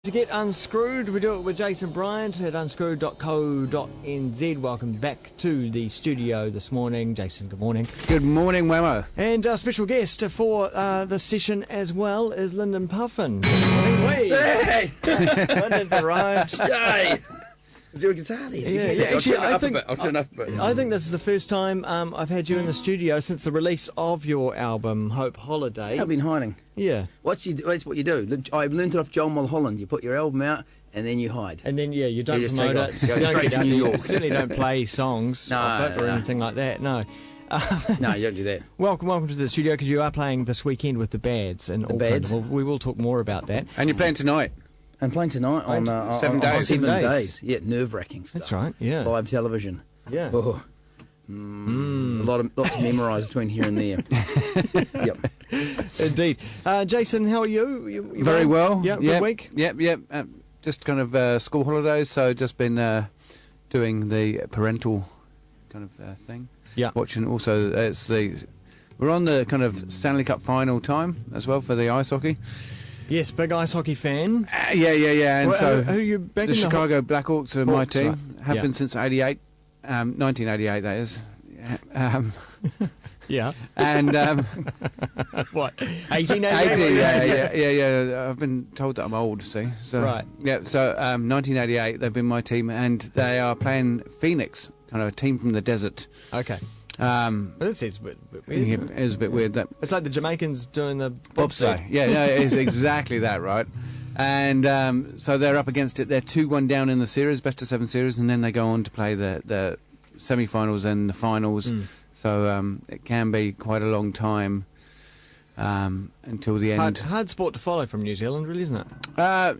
To get Unscrewed, we do it with Jason Bryant at unscrewed.co.nz. Welcome back to the studio this morning. Jason, good morning. Good morning, Wemo. And our special guest for the session as well is Lyndon Puffin. Good morning. Hey! Lyndon's arrived. Yay! Is there a guitar there? Yeah. Actually, I'll turn up a bit. I think this is the first time I've had you in the studio since the release of your album, Hope Holiday. I've been hiding. Yeah. That's what you do. I learned it off Joel Mulholland. You put your album out and then you hide. And then, you don't You just promote take it. off. Go You don't straight get to New out- York. certainly don't play songs off it or anything like that, no. No, you don't do that. Welcome to the studio, because you are playing this weekend with the Bads in Auckland. Bads. We will talk more about that. And you're playing tonight. I'm playing tonight on 7 days. 7 7 days. Yeah, nerve-wracking stuff. That's right, yeah. Live television. Yeah. Oh. A lot to memorise between here and there. Yep. Indeed. Jason, how are you? You Very well. Yeah, good week? Yep. Just kind of school holidays, so just been doing the parental kind of thing. Yeah. Watching also, we're on the kind of Stanley Cup final time as well for the ice hockey. Yes, big ice hockey fan. Yeah. And Well, so who are you back the in Chicago Blackhawks are my Hawks, team. right. Have Yeah. been since 88, 1988 that is. Yeah. And What? 1888? 18, yeah. I've been told that I'm old, see. So, Right. Yeah, so 1988, they've been my team, and they are playing Phoenix, kind of a team from the desert. Okay. Well, Well, that sounds a bit weird. it is a bit weird. That It's like the Jamaicans doing the bobsleigh. Yeah, no, it's exactly that, right? And so they're up against it. They're 2-1 down in the series, best of 7 series, and then they go on to play the semi-finals and the finals. So it can be quite a long time until the end. Hard sport to follow from New Zealand, really, isn't it?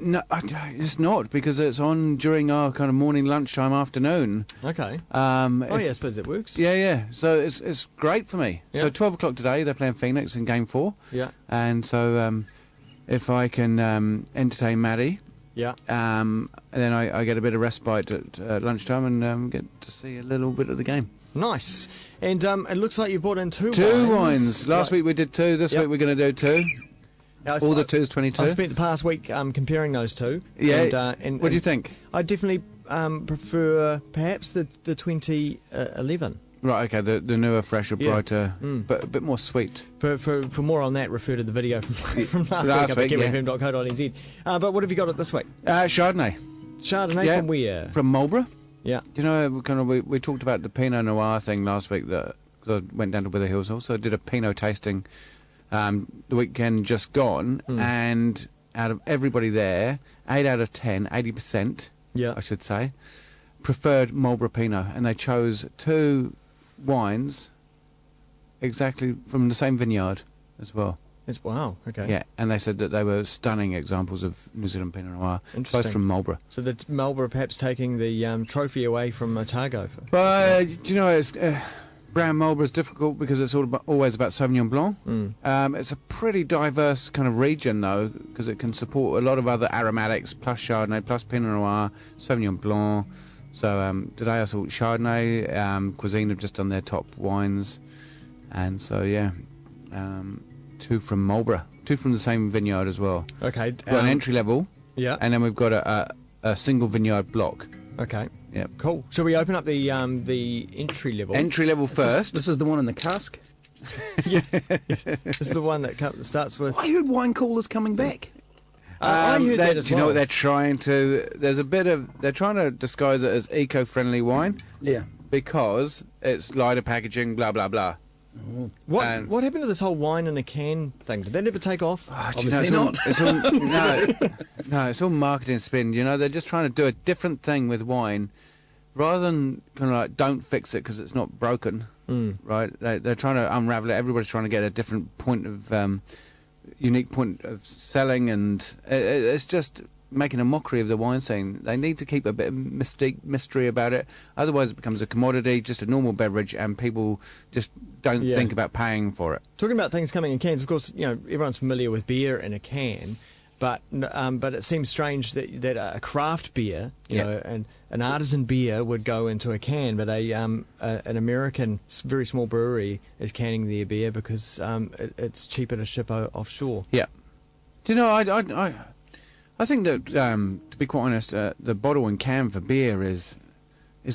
No, it's not, because it's on during our kind of morning, lunchtime, afternoon. Okay. I I suppose it works. Yeah. So it's great for me. Yeah. So 12 o'clock today, they're playing Phoenix in Game 4. Yeah. And so if I can entertain Maddie, Yeah. then I get a bit of respite at lunchtime and get to see a little bit of the game. Nice. And it looks like you brought in two wines. Last week we did 2. This week we're going to do 2. Now, All the 2's 22. I spent the past week comparing those two. Yeah. And What do you think? I definitely prefer perhaps the 2011. Right, okay, the newer, fresher, Yeah. brighter, but a bit more sweet. For more on that, refer to the video from last Last week up at week, yeah. kiwifm.co.nz. But what have you got it this week? Chardonnay. Chardonnay Yeah. from where? From Marlborough. Yeah. You know, we talked about the Pinot Noir thing last week, because I went down to Wither Hills. Also did a Pinot tasting the weekend just gone, and out of everybody there, 8 out of 10, 80%, Yeah. I should say, preferred Marlborough Pinot, and they chose 2 wines exactly from the same vineyard as well. Wow. Okay. Yeah, and they said that they were stunning examples of New Zealand Pinot Noir, Interesting. both from Marlborough. So the Marlborough perhaps taking the trophy away from Otago. But do you know, it's brown Marlborough is difficult because it's always about Sauvignon Blanc. It's a pretty diverse kind of region, though, because it can support a lot of other aromatics, plus Chardonnay, plus Pinot Noir, Sauvignon Blanc. So today I saw Chardonnay, Cuisine have just done their top wines, and so yeah, 2 from Marlborough, 2 from the same vineyard as well. Okay. We've got an entry level, Yeah. and then we've got a single vineyard block. Okay. Yep. Cool. Shall we open up the entry level? Entry level first. This is the one in the cask. Yeah. This is the one that starts with. I heard wine coolers coming back. I heard that as Do you know well. what they're trying to? There's a bit of. They're trying to disguise it as eco-friendly wine Yeah. because it's lighter packaging, blah blah blah. What and- what happened to this whole wine in a can thing? Did that never take off? Do you know, Obviously it's all, no, it's all marketing spin. You know, they're just trying to do a different thing with wine, rather than kind of like don't fix it because it's not broken. Right? They're trying to unravel it. Everybody's trying to get a different point of, unique point of selling, and it's just making a mockery of the wine scene. They need to keep a bit of mystery about it, otherwise it becomes a commodity, just a normal beverage, and people just don't Yeah. think about paying for it. Talking about things coming in cans, of course, you know everyone's familiar with beer in a can, but it seems strange that a craft beer, you Yeah. know, and an artisan beer would go into a can, but an American very small brewery is canning their beer because it's cheaper to ship offshore. Yeah. Do you know, I think that, to be quite honest, the bottle and can for beer is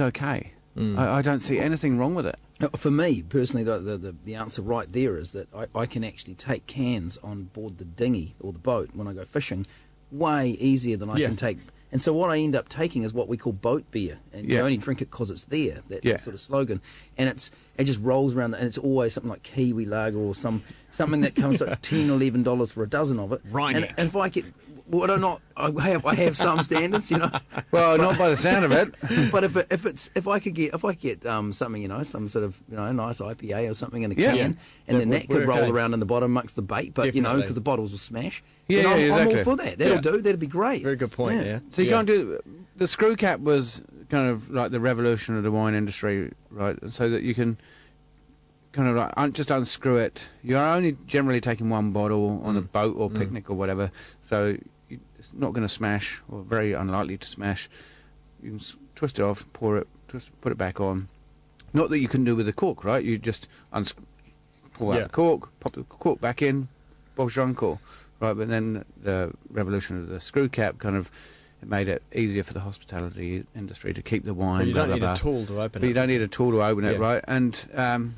okay. I don't see anything wrong with it. For me, personally, the answer right there is that I can actually take cans on board the dinghy or the boat when I go fishing way easier than I can take. And so what I end up taking is what we call boat beer, and you only drink it because it's there. That's the sort of slogan, and it just rolls around, and it's always something like Kiwi Lager or something that comes at $10 or $11 for a dozen of it. Right. And if I get, I have some standards, you know. Well, not by the sound of it. But if I could get something, you know, some sort of, you know, nice IPA or something in a can, and then that could roll around in the bottom amongst the bait, but you know, because the bottles will smash. Yeah, I'm exactly. all for that. That'll do. That'd be great. Very good point. Yeah. So you can't do the screw cap was kind of like the revolution of the wine industry, right? So that you can kind of like just unscrew it. You're only generally taking one bottle on a boat or picnic or whatever, so it's not going to smash, or very unlikely to smash. You can twist it off, pour it, put it back on. Not that you can do with the cork, right? You just pull out the cork, pop the cork back in, bob's your uncle. Right, but then the revolution of the screw cap kind of made it easier for the hospitality industry to keep the wine. But you don't need a tool to open it. You don't need a tool to open it, right? And same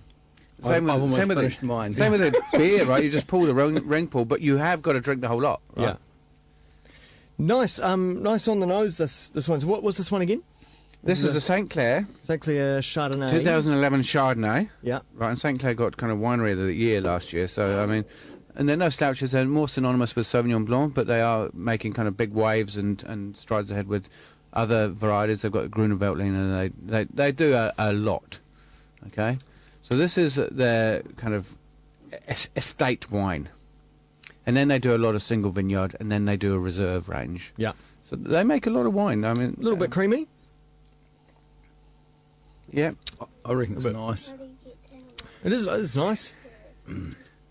with the beer, right? You just pull the ring pull, but you have got to drink the whole lot. Right? Yeah. Nice, nice on the nose. This one. So what was this one again? This is a St. Clair. St. Clair Chardonnay. 2011 Chardonnay. Yeah. Right, and St. Clair got kind of winery of the year last year. So I mean. And they're no slouches. They're more synonymous with Sauvignon Blanc, but they are making kind of big waves and strides ahead with other varieties. They've got Grüner Veltliner, and they do a lot. Okay, so this is their kind of estate wine, and then they do a lot of single vineyard, and then they do a reserve range. Yeah. So they make a lot of wine. I mean, A little bit creamy. Yeah. I reckon it's nice. It is. It's nice.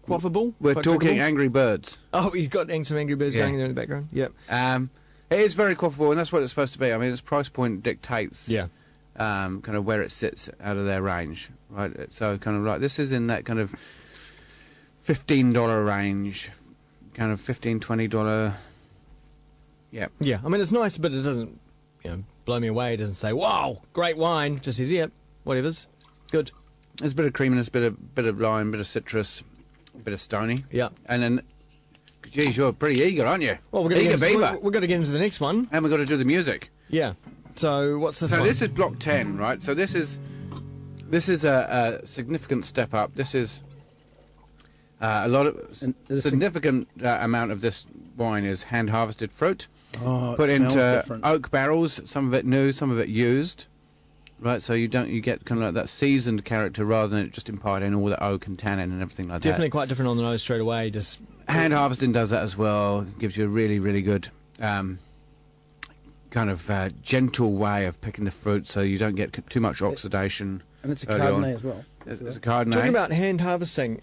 Quaffable. We're quite talking drinkable. Angry Birds. Oh, you've got some Angry Birds going there in the background. Yep. It is very quaffable, and that's what it's supposed to be. I mean, its price point dictates kind of where it sits out of their range, right? So kind of like this is in that kind of $15 range, kind of $15, $20. Yeah. Yeah. I mean, it's nice, but it doesn't, blow me away. It doesn't say, "Wow, great wine." It just says, "Yep, whatever's good." There's a bit of creaminess, bit of lime, bit of citrus. A bit of stony. Yeah. And then, geez, you're pretty eager, aren't you? Well, we're going to get into the next one. And we've got to do the music. Yeah. So what's this one? So this is block 10, right? So this is a significant step up. This is a lot of significant amount of this wine is hand harvested fruit, put into different oak barrels. Some of it new, some of it used. Right, so you get kind of like that seasoned character rather than it just imparting all the oak and tannin and everything like that. Definitely quite different on the nose straight away. Just hand harvesting does that as well. Gives you a really, really good kind of gentle way of picking the fruit, so you don't get too much oxidation. And it's a Chardonnay as well. It's a Chardonnay. Talking about hand harvesting,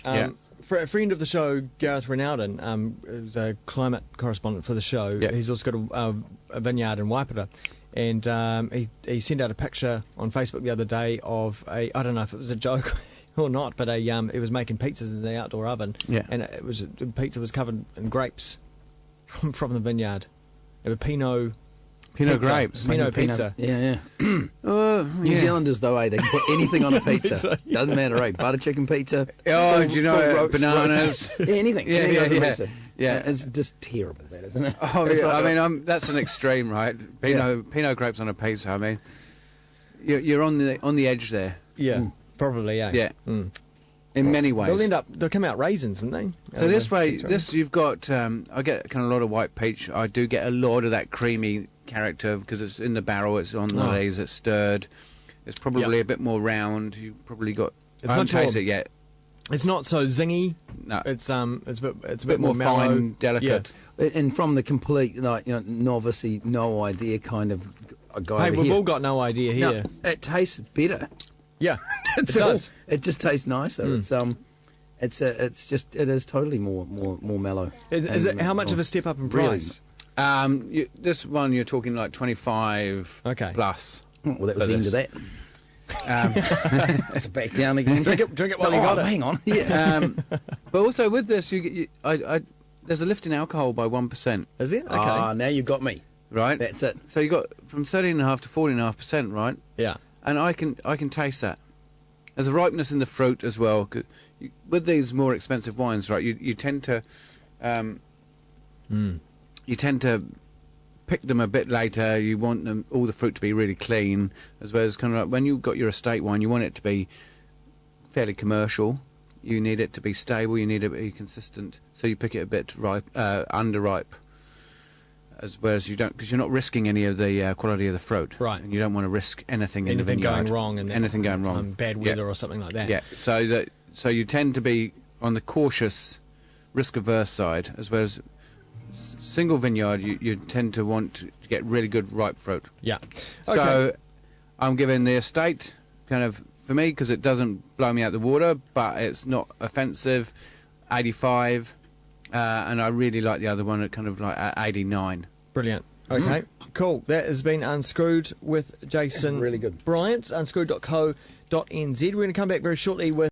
for a friend of the show, Gareth Renalden, who's a climate correspondent for the show, he's also got a vineyard in Waipara. And he sent out a picture on Facebook the other day of I don't know if it was a joke or not, but it was making pizzas in the outdoor oven. Yeah. And the pizza was covered in grapes from the vineyard. It was Pinot grapes. Pinot pizza. Yeah. New Zealanders, though, they can put anything on a pizza. Doesn't matter, right? Butter chicken pizza. Oh, do you know bananas? Anything. Anything on a pizza. Yeah, it's just terrible, that isn't it? Oh, yeah. I mean, that's an extreme, right? Pinot grapes on a pizza. I mean, you're on the edge there. Yeah, probably. Yeah. Yeah. In many ways, they'll come out raisins, won't they? So this you've got. I get kind of a lot of white peach. I do get a lot of that creamy character because it's in the barrel. It's on the lees. It's stirred. It's probably a bit more round. You probably got. I haven't tasted it yet. It's not so zingy. No, it's a bit more mellow. Fine, delicate. Yeah. And from the complete novice, no idea kind of a guy. Hey, we've all got no idea here. No, it tastes better. Yeah, it does. It just tastes nicer. It is totally more mellow. Is it how much of a step up in price? This one you're talking like 25 plus. Well, that was the end of that. It's back down again. Drink it while you got it. Hang on. Yeah. But also with this, I there's a lift in alcohol by 1%. Is there? Okay. Ah, now you've got me. Right. That's it. So you got from 13.5 to 14.5%, right? Yeah. And I can taste that. There's a ripeness in the fruit as well. With these more expensive wines, right? You tend to pick them a bit later. You want all the fruit to be really clean, as well as kind of like when you've got your estate wine, you want it to be fairly commercial. You need it to be stable. You need it to be consistent. So you pick it a bit underripe, as well as you don't, because you're not risking any of the quality of the fruit. Right. And you don't want to risk anything in the vineyard. Anything going wrong. And anything going wrong. Bad weather or something like that. Yeah. So you tend to be on the cautious, risk-averse side, as well as single vineyard. You tend to want to get really good ripe fruit. Yeah. Okay. So I'm giving the estate kind of, for me, because it doesn't blow me out the water, but it's not offensive, 85, and I really like the other one at kind of like 89. Brilliant. Okay, cool. That has been Unscrewed with Jason Really good. Bryant, unscrewed.co.nz. We're going to come back very shortly with